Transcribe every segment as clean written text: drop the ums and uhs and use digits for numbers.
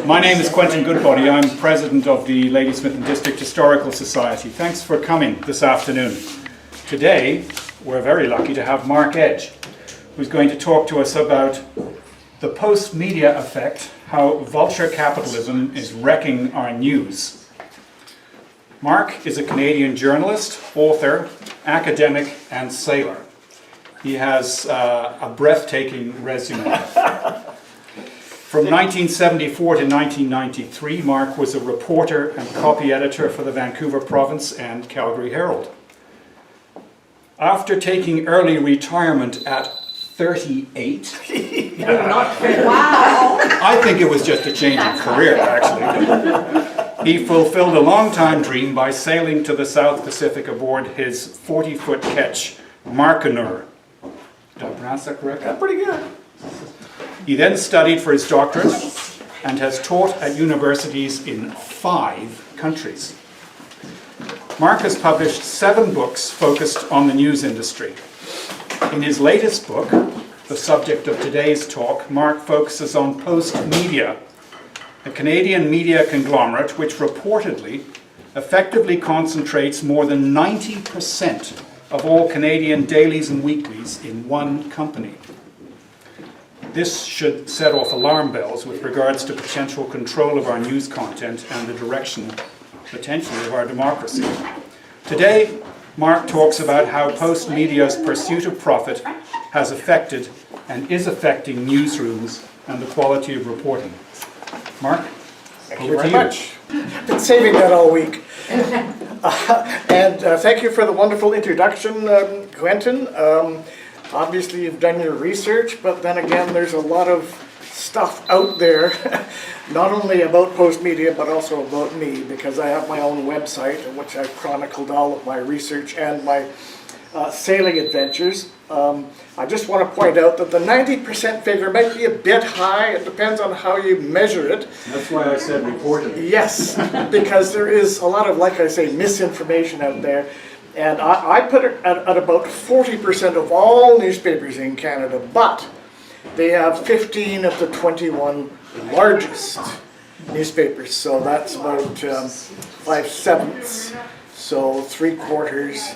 My name is Quentin Goodbody. I'm president of the Ladysmith and District Historical Society. Thanks for coming this afternoon. Today, we're very lucky to have Marc Edge, who's going to talk to us about the post-media effect, how vulture capitalism is wrecking our news. Marc is a Canadian journalist, author, academic, and sailor. He has a breathtaking resume. From 1974 to 1993, Marc was a reporter and copy editor for the Vancouver Province and Calgary Herald. After taking early retirement at 38, Wow! I think it was just a change in career, actually. He fulfilled a long-time dream by sailing to the South Pacific aboard his 40-foot ketch, Marcanur. Did I pronounce that correctly? That's pretty good. He then studied for his doctorate and has taught at universities in 5 countries. Marc has published 7 books focused on the news industry. In his latest book, the subject of today's talk, Marc focuses on post-media, a Canadian media conglomerate which reportedly effectively concentrates more than 90% of all Canadian dailies and weeklies in one company. This should set off alarm bells with regards to potential control of our news content and the direction, potentially, of our democracy. Today, Marc talks about how post-media's pursuit of profit has affected and is affecting newsrooms and the quality of reporting. Marc, Thank you very much. Been saving that all week. Thank you for the wonderful introduction, Quentin. Obviously, you've done your research, but then again, there's a lot of stuff out there, not only about post-media, but also about me, because I have my own website in which I've chronicled all of my research and my sailing adventures. I just want to point out that the 90% figure might be a bit high. It depends on how you measure it. That's why I said reported. Yes, because there is a lot of, like I say, misinformation out there. And I put it at about 40% of all newspapers in Canada, but they have 15 of the 21 largest newspapers. So that's about 5/7, so 3/4.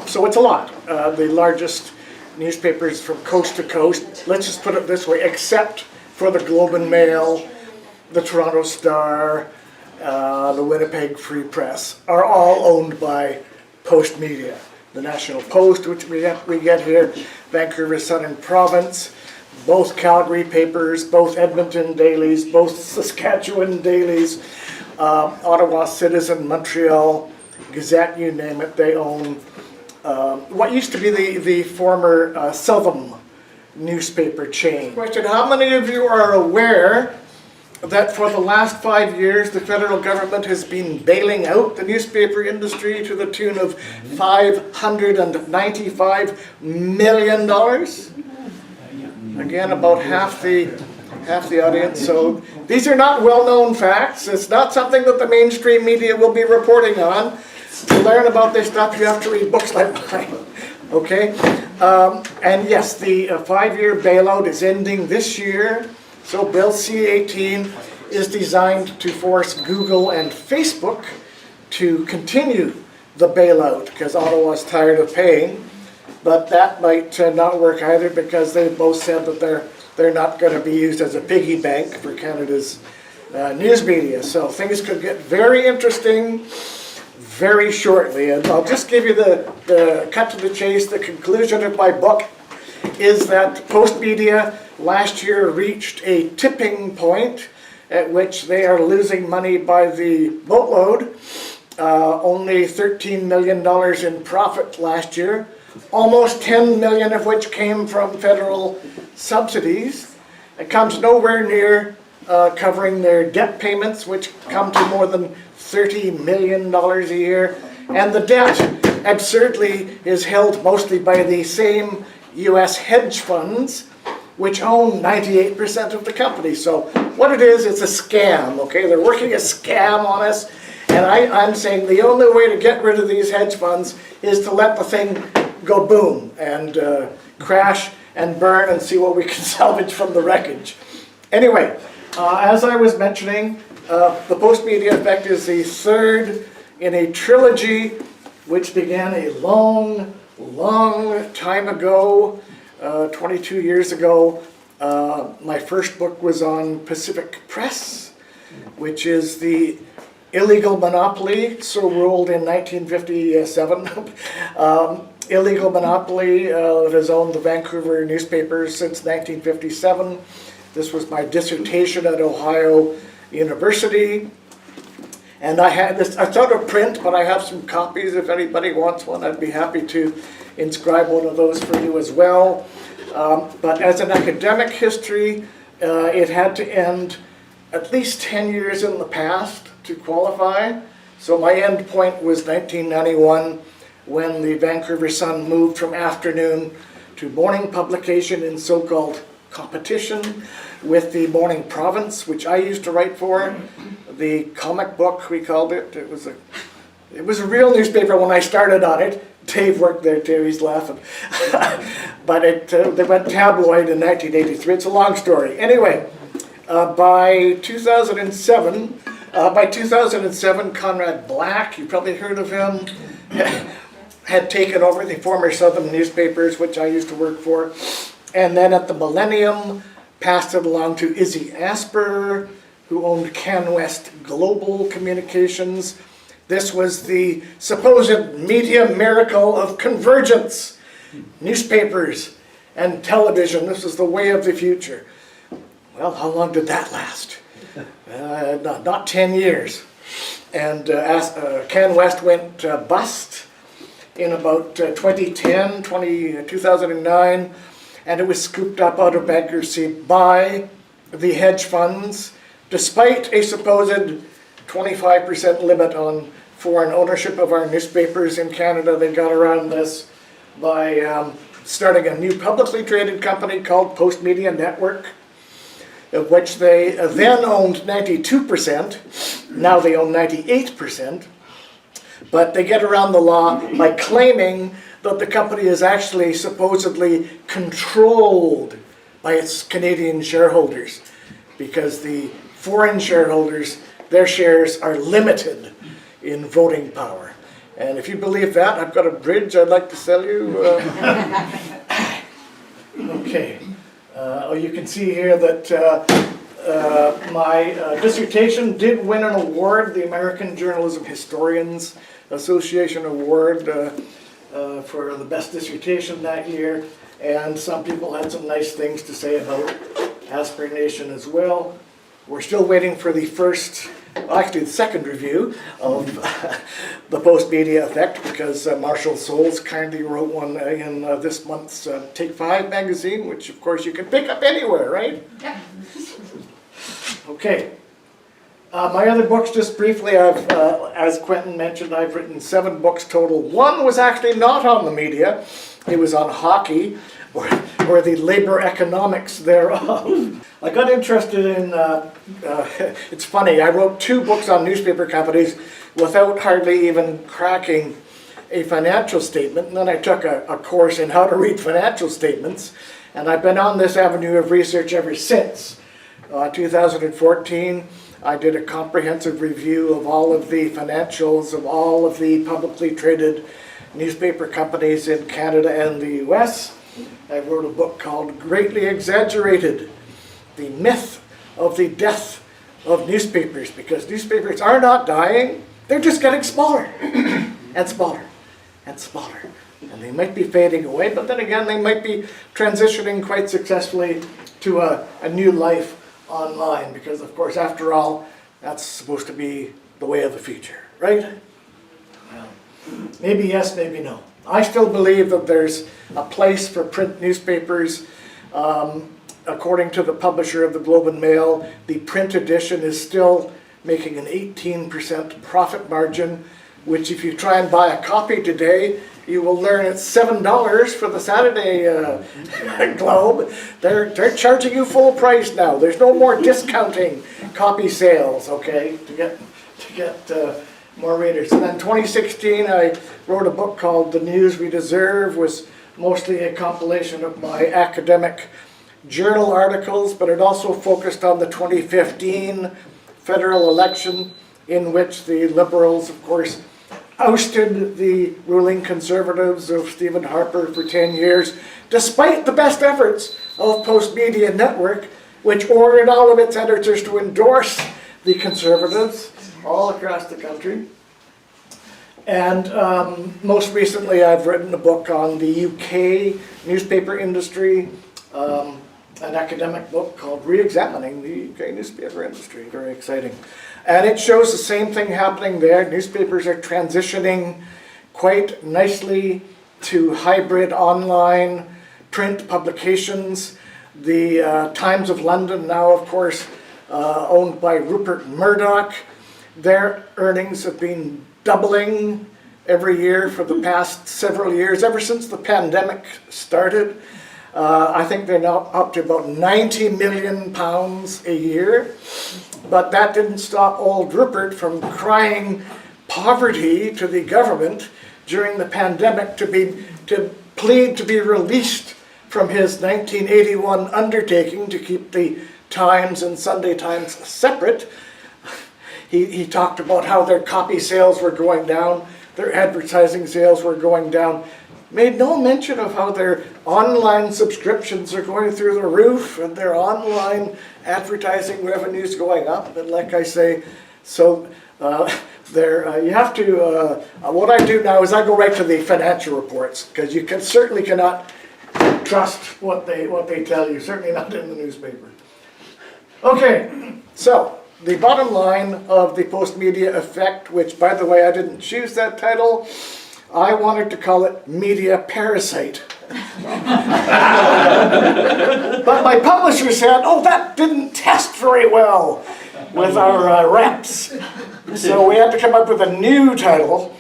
So it's a lot. The largest newspapers from coast to coast, let's just put it this way, except for the Globe and Mail, the Toronto Star, the Winnipeg Free Press, are all owned by Post Media. The National Post, which we get here, Vancouver Southern Province, both Calgary papers, both Edmonton dailies, both Saskatchewan dailies, Ottawa Citizen, Montreal Gazette, you name it, they own what used to be the former Southern newspaper chain. Question, how many of you are aware that for the last 5 years the federal government has been bailing out the newspaper industry to the tune of $595 million? Again, about half the audience. So these are not well-known facts. It's not something that the mainstream media will be reporting on. To learn about this stuff, you have to read books like mine. Okay? And yes, the 5-year bailout is ending this year. So Bill C-18 is designed to force Google and Facebook to continue the bailout because Ottawa's tired of paying. But that might not work either because they both said that they're not going to be used as a piggy bank for Canada's news media. So things could get very interesting very shortly. And I'll just give you the cut to the chase. The conclusion of my book is that Post Media last year reached a tipping point at which they are losing money by the boatload. Only $13 million in profit last year, almost $10 million of which came from federal subsidies. It comes nowhere near covering their debt payments, which come to more than $30 million a year. And the debt, absurdly, is held mostly by the same U.S. hedge funds, which own 98% of the company. So what it is, it's a scam, okay? They're working a scam on us, and I'm saying the only way to get rid of these hedge funds is to let the thing go boom and crash and burn and see what we can salvage from the wreckage. Anyway, as I was mentioning, the post-media effect is the third in a trilogy which began a long, long time ago, 22 years ago. My first book was on Pacific Press, which is the illegal monopoly, so ruled in 1957. Illegal monopoly that has owned the Vancouver newspapers since 1957. This was my dissertation at Ohio University. And I had this, it's out of print, but I have some copies. If anybody wants one, I'd be happy to inscribe one of those for you as well. But as an academic history, it had to end at least 10 years in the past to qualify. So my end point was 1991, when the Vancouver Sun moved from afternoon to morning publication in so-called competition with the Morning Province, which I used to write for. The comic book, we called it. It was a real newspaper when I started on it. Dave worked there too, he's laughing. But they went tabloid in 1983. It's a long story. Anyway, by 2007, Conrad Black, you probably heard of him, had taken over the former Southern newspapers, which I used to work for. And then at the Millennium, passed it along to Izzy Asper, who owned CanWest Global Communications. This was the supposed media miracle of convergence. Newspapers and television, this is the way of the future. Well, how long did that last? Not 10 years. And CanWest went bust in about 2009, and it was scooped up out of bankruptcy by the hedge funds, despite a supposed 25% limit on foreign ownership of our newspapers in Canada. They got around this by starting a new publicly traded company called Post Media Network, of which they then owned 92%. Now they own 98%. But they get around the law by claiming that the company is actually supposedly controlled by its Canadian shareholders, because the foreign shareholders, their shares are limited in voting power. And if you believe that, I've got a bridge I'd like to sell you. Okay. You can see here that my dissertation did win an award, the American Journalism Historians Association Award for the best dissertation that year. And some people had some nice things to say about Asper Nation as well. We're still waiting for the second review of the Post Media Effect, because Marshall Souls kindly wrote one in this month's Take 5 magazine, which of course you can pick up anywhere, right? Yep. Okay. My other books, just briefly, as Quentin mentioned, I've written 7 books total. One was actually not on the media. It was on hockey, or the labor economics thereof. I got interested in, it's funny, I wrote 2 books on newspaper companies without hardly even cracking a financial statement, and then I took a course in how to read financial statements, and I've been on this avenue of research ever since. 2014, I did a comprehensive review of all of the financials of all of the publicly traded newspaper companies in Canada and the US. I wrote a book called Greatly Exaggerated, The Myth of the Death of Newspapers, because newspapers are not dying, they're just getting smaller and smaller and smaller. And they might be fading away, but then again, they might be transitioning quite successfully to a new life online, because of course, after all, that's supposed to be the way of the future, right? Well, maybe yes, maybe no. I still believe that there's a place for print newspapers. According to the publisher of the Globe and Mail, the print edition is still making an 18% profit margin, which if you try and buy a copy today, you will learn it's $7 for the Saturday Globe. They're charging you full price now. There's no more discounting copy sales, okay, to get more readers. And then 2016, I wrote a book called The News We Deserve, was mostly a compilation of my academic journal articles, but it also focused on the 2015 federal election, in which the Liberals, of course, ousted the ruling Conservatives of Stephen Harper for 10 years, despite the best efforts of Post Media Network, which ordered all of its editors to endorse the Conservatives all across the country. And most recently, I've written a book on the UK newspaper industry, an academic book called Re-examining the UK newspaper industry. Very exciting. And it shows the same thing happening there. Newspapers are transitioning quite nicely to hybrid online print publications. The Times of London, now of course owned by Rupert Murdoch, their earnings have been doubling every year for the past several years, ever since the pandemic started. I think they're now up to about £90 million a year. But that didn't stop old Rupert from crying poverty to the government during the pandemic to plead to be released from his 1981 undertaking to keep the Times and Sunday Times separate. He talked about how their copy sales were going down, their advertising sales were going down, made no mention of how their online subscriptions are going through the roof and their online advertising revenues going up. And like I say, so you have to, what I do now is I go right to the financial reports, because you certainly cannot trust what they tell you, certainly not in the newspaper. Okay, so the bottom line of the Post Media Effect, which by the way I didn't choose that title, I wanted to call it Media Parasite. But my publisher said, oh, that didn't test very well with our reps. So we had to come up with a new title.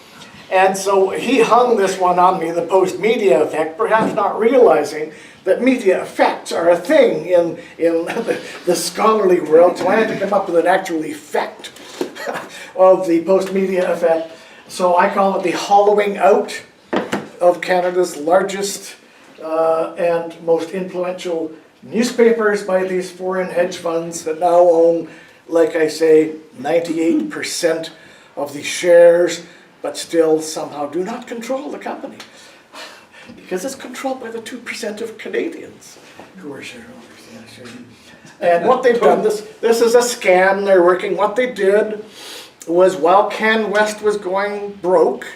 And so he hung this one on me, the Post Media Effect, perhaps not realizing that media effects are a thing in the scholarly world. So I had to come up with an actual effect of the Post Media Effect. So I call it the hollowing out of Canada's largest and most influential newspapers by these foreign hedge funds that now own, like I say, 98% of the shares, but still somehow do not control the company. Because it's controlled by the 2% of Canadians who are shareholders. Yeah, sure. And what they've done, this is a scam they're working. What they did was, while Can West was going broke,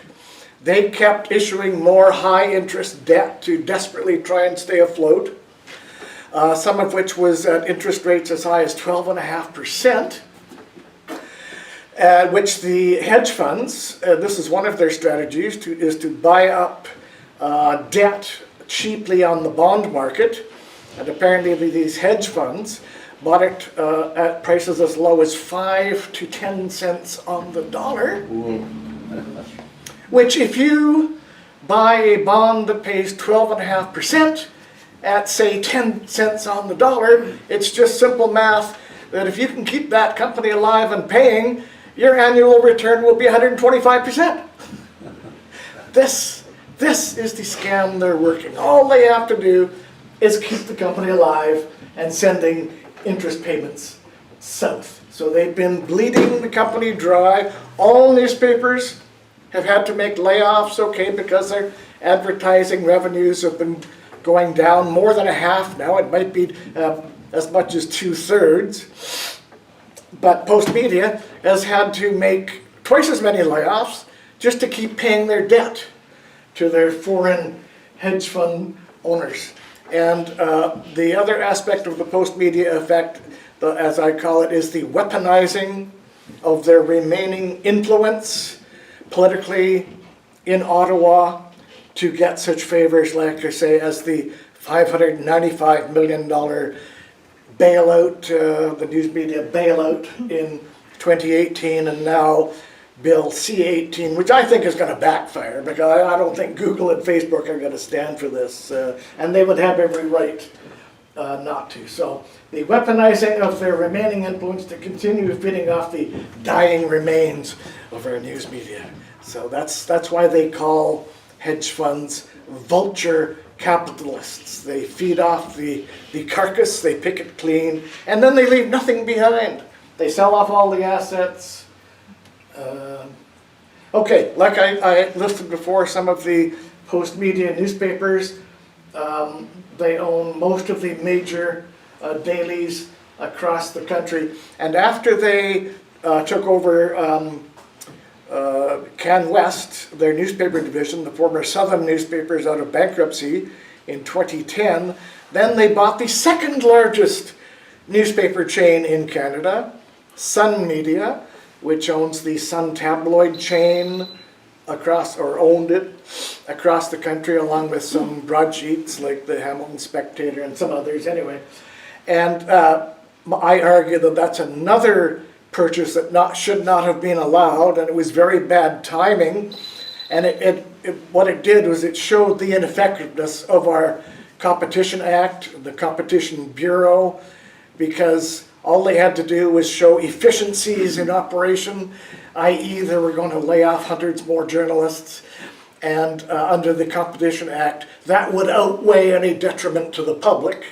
they kept issuing more high-interest debt to desperately try and stay afloat, some of which was at interest rates as high as 12.5%, which the hedge funds, this is one of their strategies, is to buy up debt cheaply on the bond market. And apparently these hedge funds bought it at prices as low as 5 to 10 cents on the dollar. Which, if you buy a bond that pays 12.5% at, say, 10 cents on the dollar, it's just simple math that if you can keep that company alive and paying, your annual return will be 125%. This is the scam they're working. All they have to do is keep the company alive and sending interest payments south. So they've been bleeding the company dry. All newspapers have had to make layoffs, okay, because their advertising revenues have been going down more than a half now. It might be as much as 2/3. But Post Media has had to make twice as many layoffs just to keep paying their debt to their foreign hedge fund owners. And the other aspect of the Post Media Effect, as I call it, is the weaponizing of their remaining influence politically in Ottawa to get such favors, like I say, as the $595 million bailout, the news media bailout in 2018, and now Bill C-18, which I think is going to backfire, because I don't think Google and Facebook are going to stand for this, and they would have every right not to. So the weaponizing of their remaining influence to continue feeding off the dying remains of our news media. So that's why they call hedge funds vulture capitalists. They feed off the carcass, they pick it clean, and then they leave nothing behind. They sell off all the assets. Okay, like I listed before, some of the post-media newspapers, they own most of the major dailies across the country. And after they took over Can West, their newspaper division, the former Southern newspapers out of bankruptcy in 2010, then they bought the second largest newspaper chain in Canada, Sun Media, which owns the Sun tabloid chain across, or owned it across the country, along with some broadsheets like the Hamilton Spectator and some others anyway. And I argue that that's another purchase that should not have been allowed, and it was very bad timing. And what it did was it showed the ineffectiveness of our Competition Act, the Competition Bureau, because all they had to do was show efficiencies in operation, i.e. they were going to lay off hundreds more journalists, and under the Competition Act, that would outweigh any detriment to the public,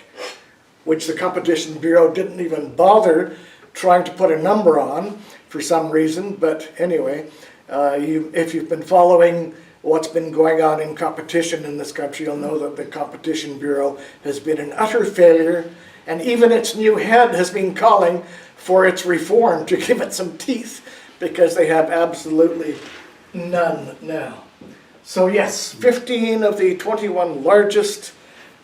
which the Competition Bureau didn't even bother trying to put a number on for some reason. But anyway, if you've been following what's been going on in competition in this country, you'll know that the Competition Bureau has been an utter failure, and even its new head has been calling for its reform to give it some teeth, because they have absolutely none now. So yes, 15 of the 21 largest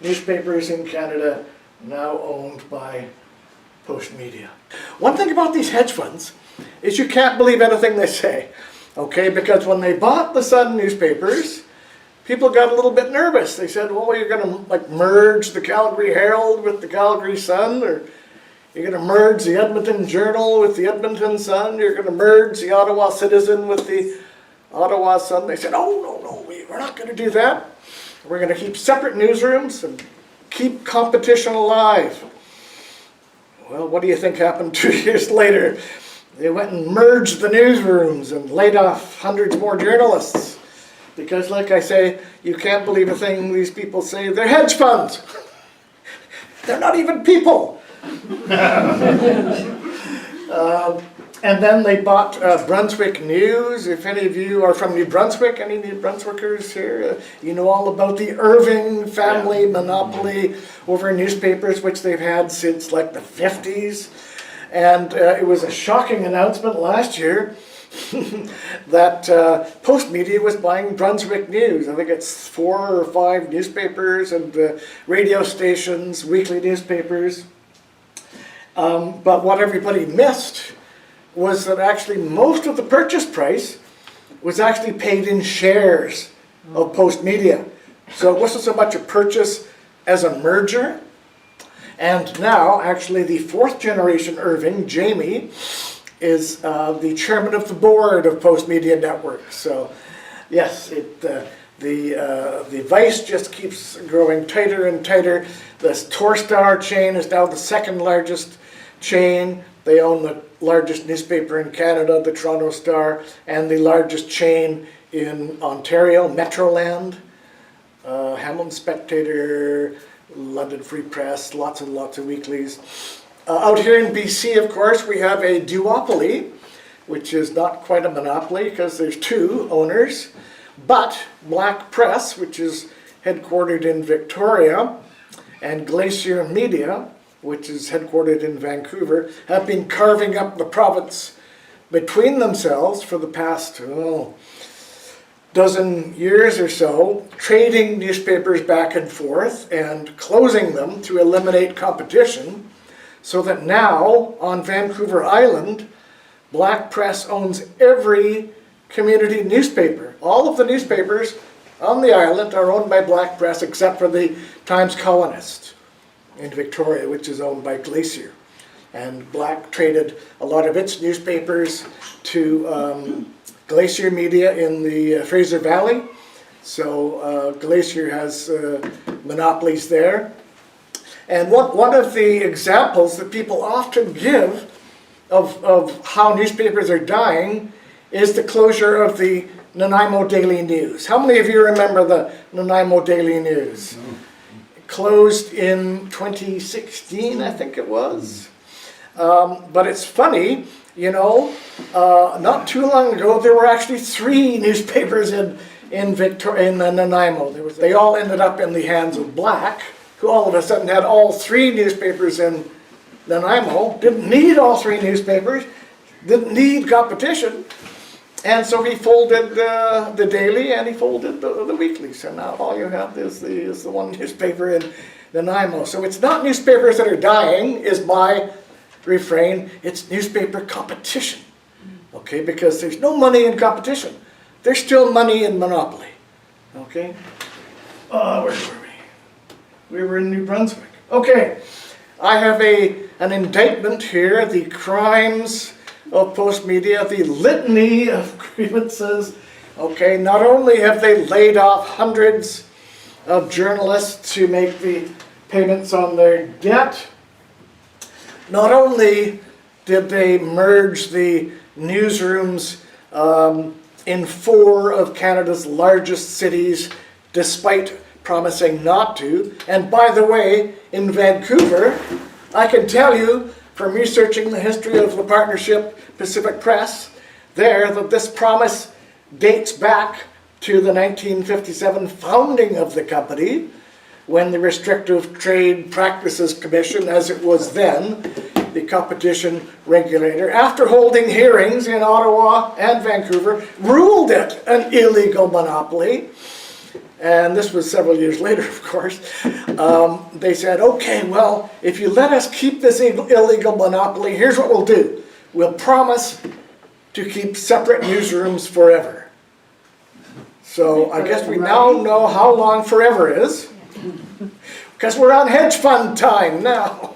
newspapers in Canada now owned by Postmedia. One thing about these hedge funds is you can't believe anything they say, okay? Because when they bought the Sun newspapers, people got a little bit nervous. They said, well, you're going to like merge the Calgary Herald with the Calgary Sun, or you're going to merge the Edmonton Journal with the Edmonton Sun, you're going to merge the Ottawa Citizen with the Ottawa Sun. They said, oh, no, we're not going to do that. We're going to keep separate newsrooms and keep competition alive. Well, what do you think happened 2 years later? They went and merged the newsrooms and laid off hundreds more journalists. Because, like I say, you can't believe a thing these people say. They're hedge funds. They're not even people. And then they bought Brunswick News. If any of you are from New Brunswick, any New Brunswickers here, you know all about the Irving family monopoly over newspapers, which they've had since like the 50s. And it was a shocking announcement last year that Postmedia was buying Brunswick News. I think it's 4 or 5 newspapers and radio stations, weekly newspapers. But what everybody missed was that actually most of the purchase price was actually paid in shares of Postmedia. So it wasn't so much a purchase as a merger. And now, actually, the 4th generation Irving, Jamie, is the chairman of the board of Postmedia Network. So, yes, the vice just keeps growing tighter and tighter. The Torstar chain is now the 2nd largest chain. They own the largest newspaper in Canada, the Toronto Star, and the largest chain in Ontario, Metroland, Hamilton Spectator, London Free Press, lots and lots of weeklies. Out here in BC, of course, we have a duopoly, which is not quite a monopoly because there's 2 owners, but Black Press, which is headquartered in Victoria, and Glacier Media, which is headquartered in Vancouver, have been carving up the province between themselves for the past dozen years or so, trading newspapers back and forth and closing them to eliminate competition, so that now on Vancouver Island, Black Press owns every community newspaper. All of the newspapers on the island are owned by Black Press except for the Times Colonist in Victoria, which is owned by Glacier. And Black traded a lot of its newspapers to Glacier Media in the Fraser Valley. So Glacier has monopolies there. And one of the examples that people often give of how newspapers are dying is the closure of the Nanaimo Daily News. How many of you remember the Nanaimo Daily News? It closed in 2016, I think it was. But it's funny, you know, not too long ago there were actually 3 newspapers in Nanaimo. They all ended up in the hands of Black, who all of a sudden had all 3 newspapers in Nanaimo, didn't need all 3 newspapers, didn't need competition, and so he folded the daily and he folded the weekly. So now all you have is the one newspaper in Nanaimo. So it's not newspapers that are dying, is my refrain, it's newspaper competition. Okay, because there's no money in competition. There's still money in monopoly. Okay? Where were we? We were in New Brunswick. Okay, I have an indictment here, the crimes of Postmedia, the litany of grievances. Okay, not only have they laid off hundreds of journalists to make the payments on their debt, not only did they merge the newsrooms in 4 of Canada's largest cities, despite promising not to. And by the way, in Vancouver, I can tell you from researching the history of the partnership Pacific Press there that this promise dates back to the 1957 founding of the company, when the Restrictive Trade Practices Commission, as it was then, the competition regulator, after holding hearings in Ottawa and Vancouver, ruled it an illegal monopoly. And this was several years later, of course. They said, okay, well, if you let us keep this illegal monopoly, here's what we'll do. We'll promise to keep separate newsrooms forever. So I guess we now know how long forever is, because we're on hedge fund time now.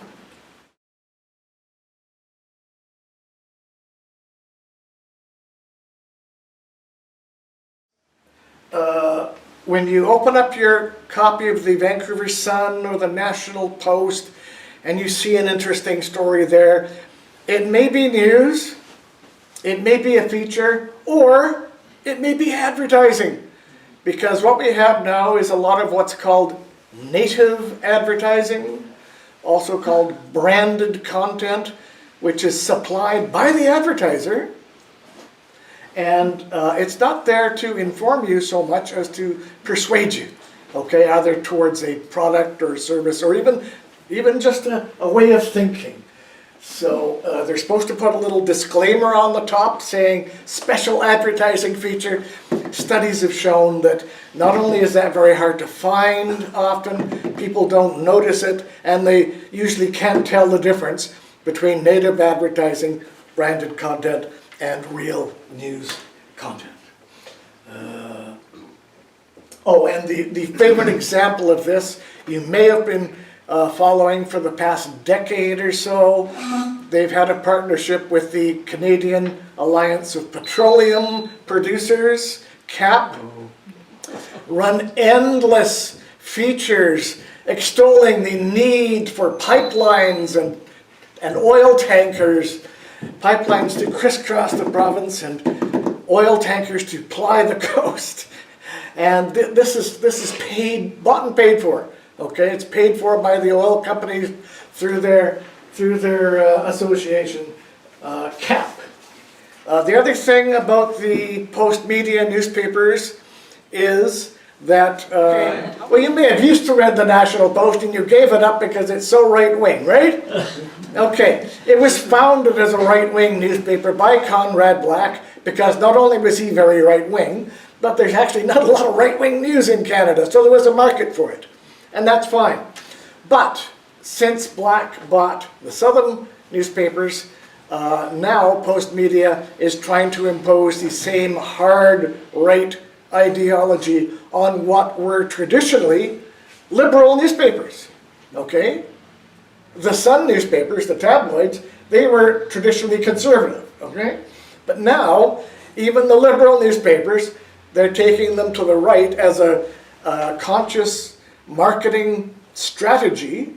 When you open up your copy of the Vancouver Sun or the National Post and you see an interesting story there, it may be news, it may be a feature, or it may be advertising. Because what we have now is a lot of what's called native advertising, also called branded content, which is supplied by the advertiser. And it's not there to inform you so much as to persuade you, okay, either towards a product or service, or even just a way of thinking. So they're supposed to put a little disclaimer on the top saying special advertising feature. Studies have shown that not only is that very hard to find often, people don't notice it, and they usually can't tell the difference between native advertising, branded content, and real news content. And the favorite example of this, you may have been following for the past decade or so. They've had a partnership with the Canadian Alliance of Petroleum Producers, CAP, run endless features extolling the need for pipelines and oil tankers, pipelines to crisscross the province and oil tankers to ply the coast. And this is paid, bought and paid for. Okay, it's paid for by the oil companies through their association, CAP. The other thing about the Postmedia newspapers is that, well, you may have used to read the National Post and you gave it up because it's so right-wing, right? Okay, it was founded as a right-wing newspaper by Conrad Black because not only was he very right-wing, but there's actually not a lot of right-wing news in Canada, so there was a market for it. And that's fine. But since Black bought the southern newspapers, now Postmedia is trying to impose the same hard right ideology on what were traditionally liberal newspapers. Okay? The Sun newspapers, the tabloids, they were traditionally conservative. Okay? But now, even the liberal newspapers, they're taking them to the right as a conscious marketing strategy,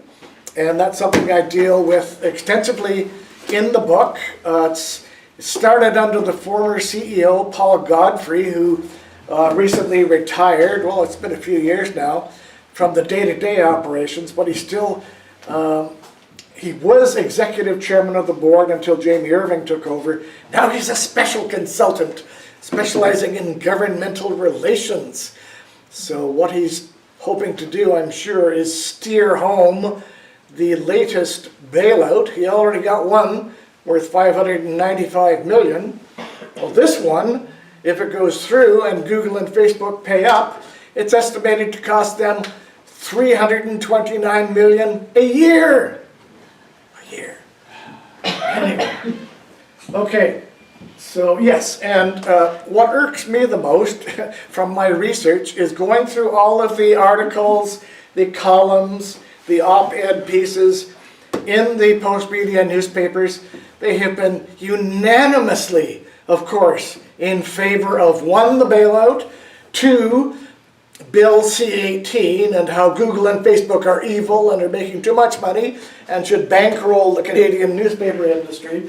and that's something I deal with extensively in the book. It's It started under the former CEO, Paul Godfrey, who recently retired. Well, it's been a few years now from the day-to-day operations, but he was executive chairman of the board until Jamie Irving took over. Now he's a special consultant specializing in governmental relations. So what he's hoping to do, I'm sure, is steer home the latest bailout. He already got one worth $595 million. Well, this one, if it goes through and Google and Facebook pay up, it's estimated to cost them $329 million a year. Anyway, okay, so yes, and what irks me the most from my research is going through all of the articles, the columns, the op-ed pieces in the Post-Media newspapers. They have been unanimously, of course, in favor of 1, the bailout, 2, Bill C-18 and how Google and Facebook are evil and are making too much money and should bankroll the Canadian newspaper industry.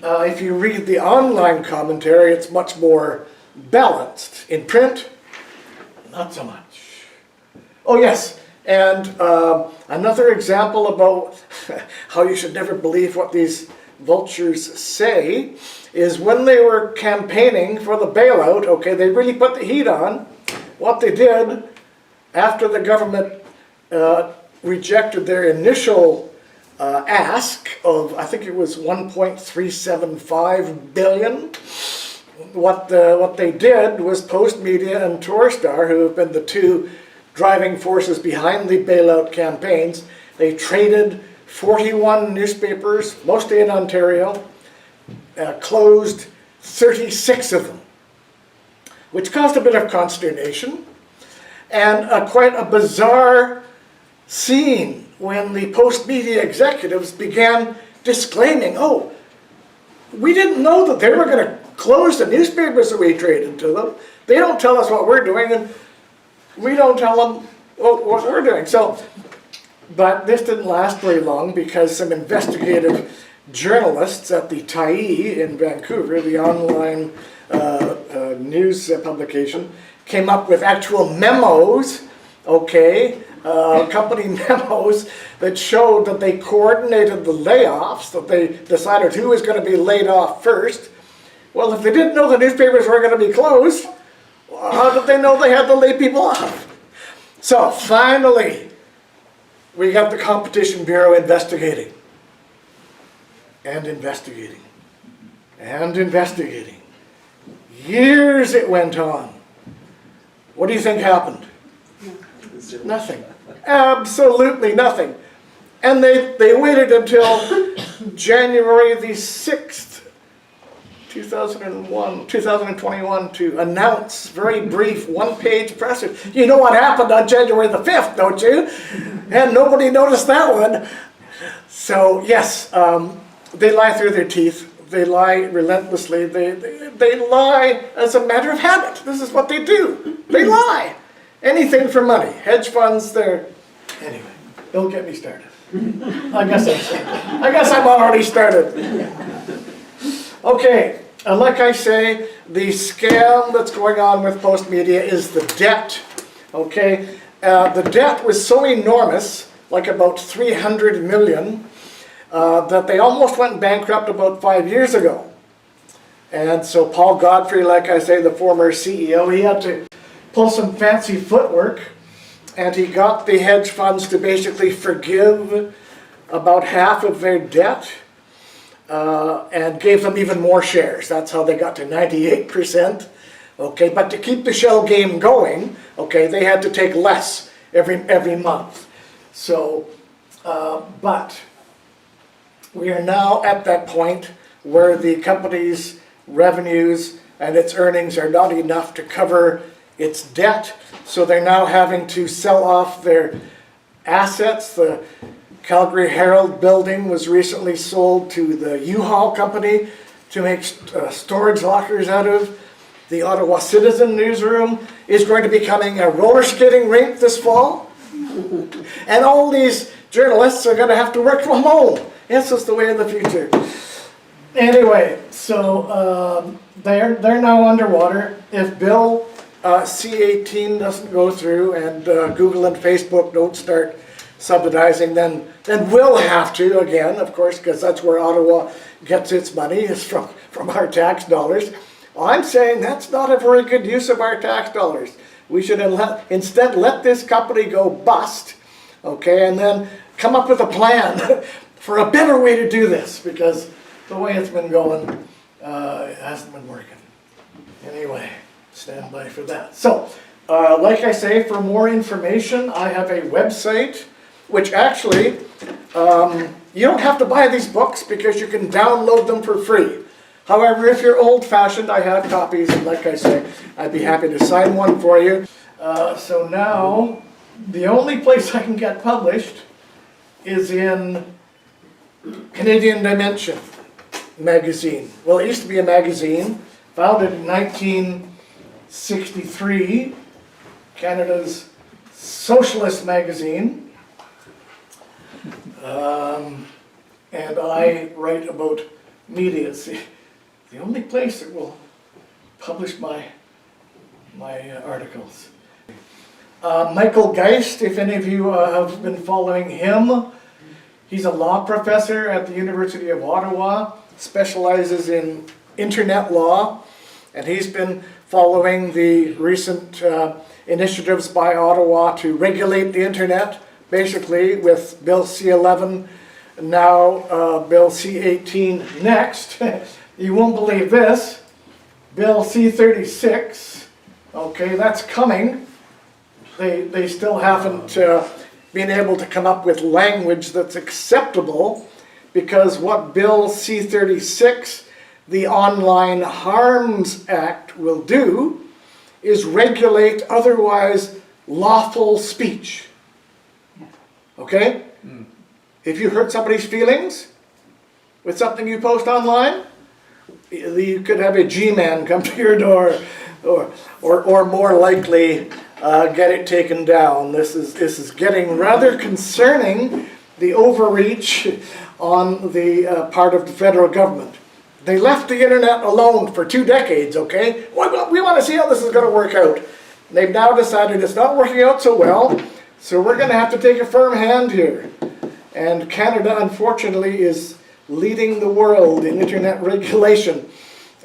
If you read the online commentary, it's much more balanced. In print, not so much. Oh yes, and another example about how you should never believe what these vultures say is when they were campaigning for the bailout, okay, they really put the heat on. What they did, after the government rejected their initial ask of, I think it was $1.375 billion, what they did was Post-Media and Torstar, who have been the two driving forces behind the bailout campaigns, they traded 41 newspapers, mostly in Ontario, closed 36 of them, which caused a bit of consternation and quite a bizarre scene when the Post-Media executives began disclaiming, oh, we didn't know that they were going to close the newspapers that we traded to them. They don't tell us what we're doing, and we don't tell them what we're doing. So, but this didn't last very long because some investigative journalists at the Tyee in Vancouver, the online news publication, came up with actual memos, okay, company memos that showed that they coordinated the layoffs, that they decided who was going to be laid off first. Well, if they didn't know the newspapers were going to be closed, how did they know they had to lay people off? So finally, we got the Competition Bureau investigating. And investigating. And investigating. Years it went on. What do you think happened? Nothing. Absolutely nothing. And they waited until January the 6th, 2021 to announce very brief one-page press release. You know what happened on January the 5th, don't you? And nobody noticed that one. So yes, they lie through their teeth. They lie relentlessly. They lie as a matter of habit. This is what they do. They lie. Anything for money. Hedge funds, they're... Anyway, don't get me started. I guess I'm already started. Okay, like I say, the scam that's going on with Post-Media is the debt. Okay, the debt was so enormous, like about $300 million, that they almost went bankrupt about 5 years ago. And so Paul Godfrey, like I say, the former CEO, he had to pull some fancy footwork, and he got the hedge funds to basically forgive about half of their debt and gave them even more shares. That's how they got to 98%. Okay, but to keep the shell game going, okay, they had to take less every month. So, but we are now at that point where the company's revenues and its earnings are not enough to cover its debt, so they're now having to sell off their assets. The Calgary Herald building was recently sold to the U-Haul company to make storage lockers out of. The Ottawa Citizen newsroom is going to be becoming a roller skating rink this fall. And all these journalists are going to have to work from home. This is the way of the future. Anyway, so they're now underwater. If Bill C-18 doesn't go through and Google and Facebook don't start subsidizing, then we'll have to again, of course, because that's where Ottawa gets its money, is from our tax dollars. I'm saying that's not a very good use of our tax dollars. We should instead let this company go bust, okay, and then come up with a plan for a better way to do this, because the way it's been going, it hasn't been working. Anyway, stand by for that. So, like I say, for more information, I have a website, which actually, you don't have to buy these books because you can download them for free. However, if you're old-fashioned, I have copies, and like I say, I'd be happy to sign one for you. So now, the only place I can get published is in Canadian Dimension magazine. Well, it used to be a magazine, founded in 1963, Canada's socialist magazine. And I write about media. It's the only place that will publish my articles. Michael Geist, if any of you have been following him, he's a law professor at the University of Ottawa, specializes in internet law, and he's been following the recent initiatives by Ottawa to regulate the internet, basically with Bill C-11, now Bill C-18 next. You won't believe this, Bill C-36, okay, that's coming. They still haven't been able to come up with language that's acceptable, because what Bill C-36, the Online Harms Act, will do is regulate otherwise lawful speech. Okay? If you hurt somebody's feelings with something you post online, you could have a G-man come to your door, or more likely get it taken down. This is getting rather concerning, the overreach on the part of the federal government. They left the internet alone for 2 decades, okay? We want to see how this is going to work out. They've now decided it's not working out so well, so we're going to have to take a firm hand here. And Canada, unfortunately, is leading the world in internet regulation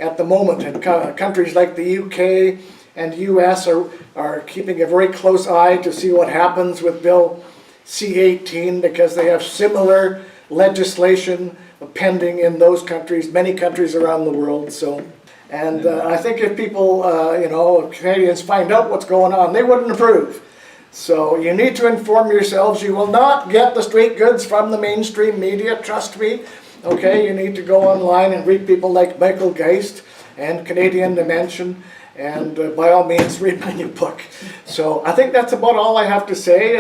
at the moment. And countries like the UK and US are keeping a very close eye to see what happens with Bill C-18, because they have similar legislation pending in those countries, many countries around the world. So, and I think if people, if Canadians find out what's going on, they wouldn't approve. So you need to inform yourselves. You will not get the straight goods from the mainstream media, trust me. Okay, you need to go online and read people like Michael Geist and Canadian Dimension, and by all means read my new book. So I think that's about all I have to say.